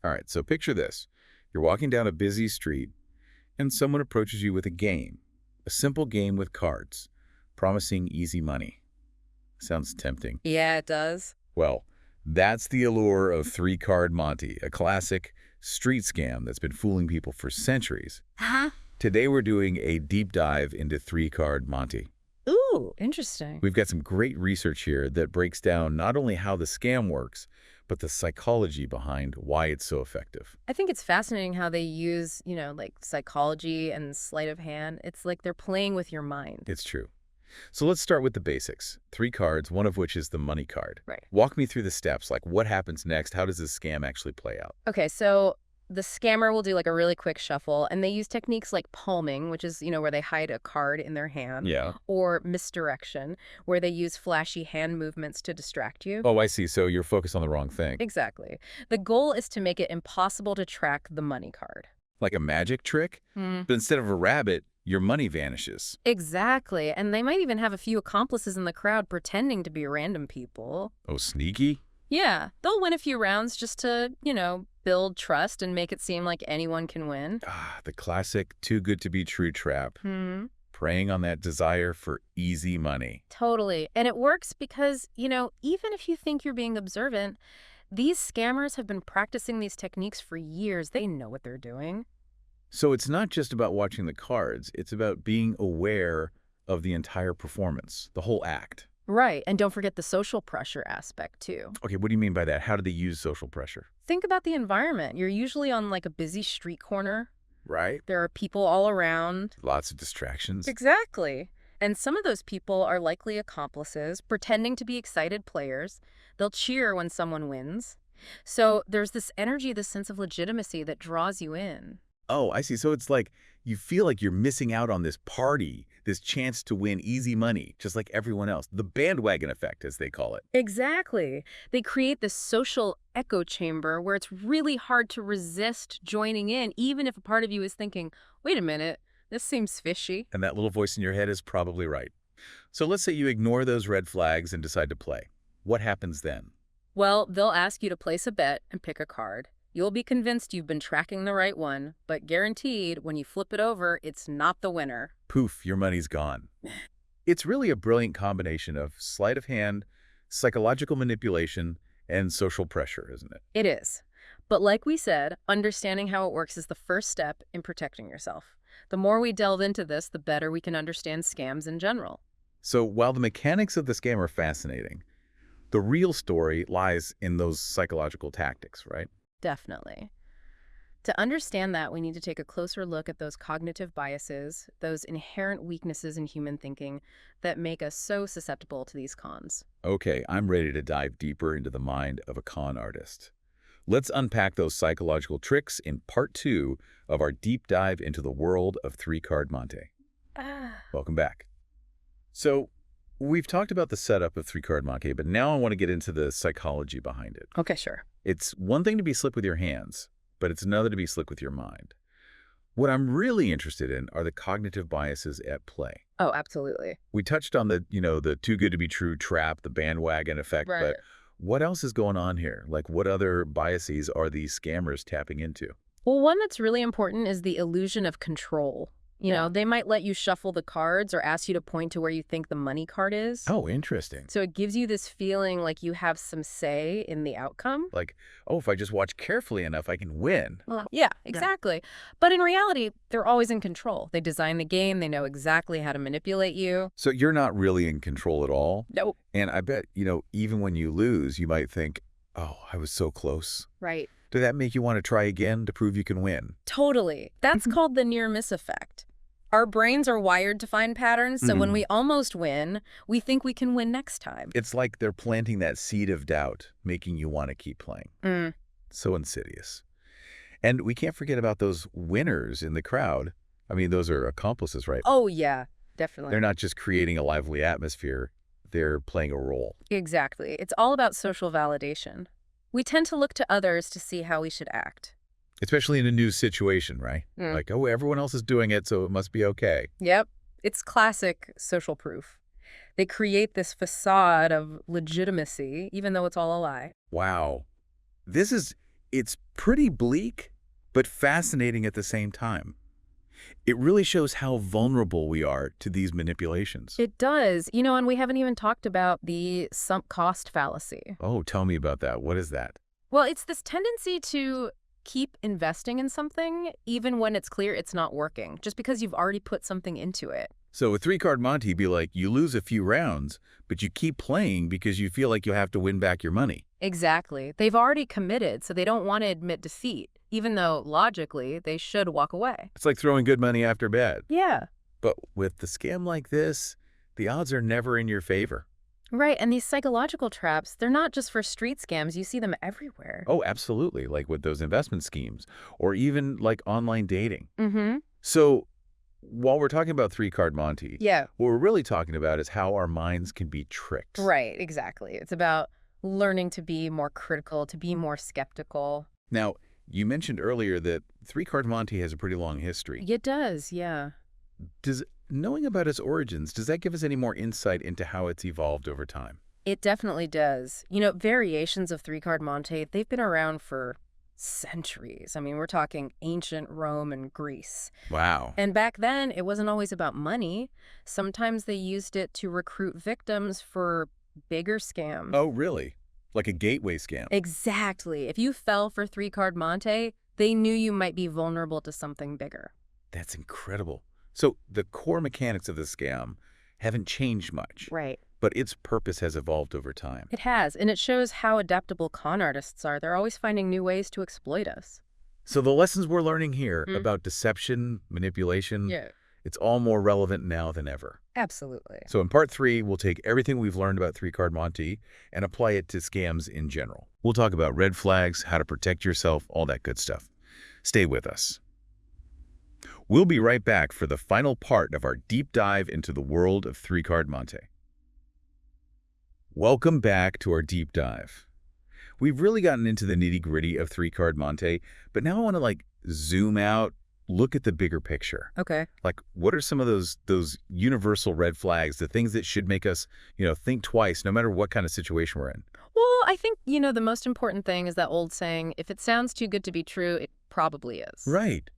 All right, so picture this. You're walking down a busy street, and someone approaches you with a game. A simple game with cards, promising easy money. Sounds tempting. Yeah, it does. Well, that's the allure of three-card Monte, a classic street scam that's been fooling people for centuries. Huh? Today we're doing a deep dive into three-card Monte. Ooh, interesting. We've got some great research here that breaks down not only how the scam works, but the psychology behind why it's so effective. I think it's fascinating how they use, like psychology and sleight of hand. It's like they're playing with your mind. It's true. So let's start with the basics. Three cards, one of which is the money card. Right. Walk me through the steps, like what happens next? How does this scam actually play out? Okay, so the scammer will do like a really quick shuffle, and they use techniques like palming, which is, where they hide a card in their hand, Yeah. or misdirection, where they use flashy hand movements to distract you. Oh, I see. So you're focused on the wrong thing. Exactly. The goal is to make it impossible to track the money card. Like a magic trick? Hmm. But instead of a rabbit, your money vanishes. Exactly. And they might even have a few accomplices in the crowd pretending to be random people. Oh, sneaky? Yeah, they'll win a few rounds just to, build trust and make it seem like anyone can win. Ah, the classic too good to be true trap. Hmm. Preying on that desire for easy money. Totally. And it works because, even if you think you're being observant, these scammers have been practicing these techniques for years. They know what they're doing. So it's not just about watching the cards, it's about being aware of the entire performance, the whole act. Right. And don't forget the social pressure aspect, too. Okay, what do you mean by that? How do they use social pressure? Think about the environment. You're usually on like a busy street corner. Right? There are people all around. Lots of distractions. Exactly. And some of those people are likely accomplices, pretending to be excited players. They'll cheer when someone wins. So there's this energy, this sense of legitimacy that draws you in. Oh, I see. So it's like you feel like you're missing out on this party, this chance to win easy money, just like everyone else. The bandwagon effect, as they call it. Exactly. They create this social echo chamber where it's really hard to resist joining in, even if a part of you is thinking, wait a minute, this seems fishy. And that little voice in your head is probably right. So let's say you ignore those red flags and decide to play. What happens then? Well, they'll ask you to place a bet and pick a card. You'll be convinced you've been tracking the right one, but guaranteed, when you flip it over, it's not the winner. Poof, your money's gone. It's really a brilliant combination of sleight of hand, psychological manipulation, and social pressure, isn't it? It is. But like we said, understanding how it works is the first step in protecting yourself. The more we delve into this, the better we can understand scams in general. So while the mechanics of the scam are fascinating, the real story lies in those psychological tactics, right? Definitely. To understand that, we need to take a closer look at those cognitive biases, those inherent weaknesses in human thinking that make us so susceptible to these cons. Okay, I'm ready to dive deeper into the mind of a con artist. Let's unpack those psychological tricks in part 2 of our deep dive into the world of three-card Monte. Ah. Welcome back. So, we've talked about the setup of three-card Monte, but now I want to get into the psychology behind it. Okay, sure. It's one thing to be slick with your hands, but it's another to be slick with your mind. What I'm really interested in are the cognitive biases at play. Oh, absolutely. We touched on the too good to be true trap, the bandwagon effect, Right. but what else is going on here? Like, what other biases are these scammers tapping into? Well, one that's really important is the illusion of control. They might let you shuffle the cards or ask you to point to where you think the money card is. Oh, interesting. So it gives you this feeling like you have some say in the outcome. Like, oh, if I just watch carefully enough, I can win. Well, yeah, exactly. But in reality, they're always in control. They design the game. They know exactly how to manipulate you. So you're not really in control at all. Nope. And I bet, even when you lose, you might think, oh, I was so close. Right. Did that make you want to try again to prove you can win? Totally. That's called the near miss effect. Our brains are wired to find patterns, so when we almost win, we think we can win next time. It's like they're planting that seed of doubt, making you want to keep playing. Mm. So insidious. And we can't forget about those winners in the crowd. I mean, those are accomplices, right? Oh, yeah, definitely. They're not just creating a lively atmosphere. They're playing a role. Exactly. It's all about social validation. We tend to look to others to see how we should act. Especially in a new situation, right? Mm. Like, oh, everyone else is doing it, so it must be okay. Yep. It's classic social proof. They create this facade of legitimacy, even though it's all a lie. Wow. It's pretty bleak, but fascinating at the same time. It really shows how vulnerable we are to these manipulations. It does. And we haven't even talked about the sunk cost fallacy. Oh, tell me about that. What is that? Well, it's this tendency to keep investing in something even when it's clear it's not working, just because you've already put something into it. So with three-card Monte, be like, you lose a few rounds, but you keep playing because you feel like you'll have to win back your money. Exactly. They've already committed, so they don't want to admit defeat, even though, logically, they should walk away. It's like throwing good money after bad. Yeah. But with the scam like this, the odds are never in your favor. Right, and these psychological traps, they're not just for street scams. You see them everywhere. Oh, absolutely, like with those investment schemes, or even like online dating. Mm-hmm. So while we're talking about three-card Monte, Yeah. what we're really talking about is how our minds can be tricked. Right, exactly. It's about learning to be more critical, to be more skeptical. Now, you mentioned earlier that three-card Monte has a pretty long history. It does, yeah. Does knowing about its origins, does that give us any more insight into how it's evolved over time? It definitely does. Variations of three-card Monte, they've been around for centuries. I mean, we're talking ancient Rome and Greece. Wow. And back then, it wasn't always about money. Sometimes they used it to recruit victims for bigger scams. Oh, really? Like a gateway scam? Exactly. If you fell for three-card Monte, they knew you might be vulnerable to something bigger. That's incredible. So the core mechanics of the scam haven't changed much, Right. but its purpose has evolved over time. It has, and it shows how adaptable con artists are. They're always finding new ways to exploit us. So the lessons we're learning here Mm. about deception, manipulation, Yeah. it's all more relevant now than ever. Absolutely. So in part 3, we'll take everything we've learned about three-card Monte and apply it to scams in general. We'll talk about red flags, how to protect yourself, all that good stuff. Stay with us. We'll be right back for the final part of our deep dive into the world of three-card Monte. Welcome back to our deep dive. We've really gotten into the nitty-gritty of three-card Monte, but now I want to zoom out, look at the bigger picture. Okay. What are some of those universal red flags, the things that should make us, think twice no matter what kind of situation we're in? Well, I think, the most important thing is that old saying, if it sounds too good to be true, it probably is. Right.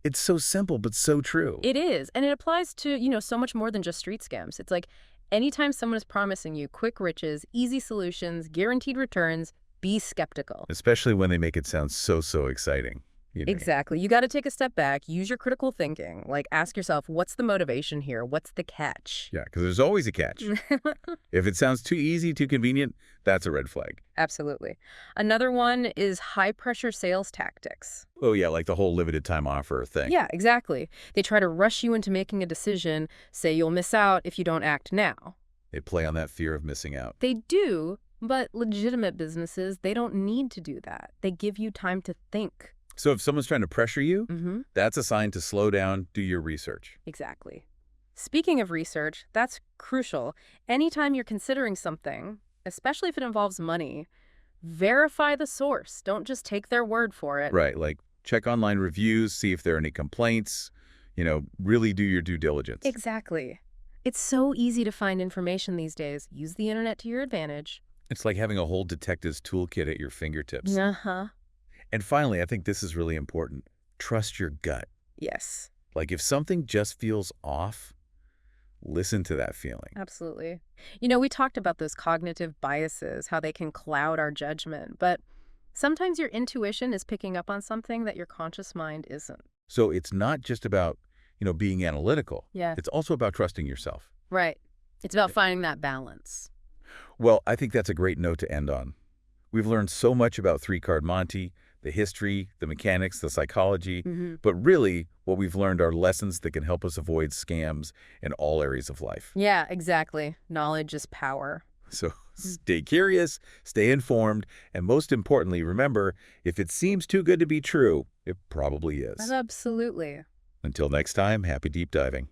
It's so simple, but so true. It is. And it applies to, so much more than just street scams. It's like anytime someone is promising you quick riches, easy solutions, guaranteed returns, be skeptical. Especially when they make it sound so exciting. Exactly. You got to take a step back, use your critical thinking, ask yourself, what's the motivation here? What's the catch? Yeah, because there's always a catch. If it sounds too easy, too convenient, that's a red flag. Absolutely. Another one is high-pressure sales tactics. Oh, yeah, like the whole limited time offer thing. Yeah, exactly. They try to rush you into making a decision, say you'll miss out if you don't act now. They play on that fear of missing out. They do, but legitimate businesses, they don't need to do that. They give you time to think. So if someone's trying to pressure you, Mm-hmm. that's a sign to slow down, do your research. Exactly. Speaking of research, that's crucial. Anytime you're considering something, especially if it involves money, verify the source. Don't just take their word for it. Right, check online reviews, see if there are any complaints, really do your due diligence. Exactly. It's so easy to find information these days. Use the internet to your advantage. It's like having a whole detective's toolkit at your fingertips. Uh-huh. And finally, I think this is really important. Trust your gut. Yes, If something just feels off, listen to that feeling. absolutely. We talked about those cognitive biases, how they can cloud our judgment, but sometimes your intuition is picking up on something that your conscious mind isn't. So it's not just about, being analytical. Yeah. It's also about trusting yourself. Right. It's about finding that balance. Well, I think that's a great note to end on. We've learned so much about three-card Monte, the history, the mechanics, the psychology, Mm-hmm. but really what we've learned are lessons that can help us avoid scams in all areas of life. Yeah, exactly. Knowledge is power. So stay curious, stay informed, and most importantly, remember, if it seems too good to be true, it probably is. Absolutely. Until next time, happy deep diving.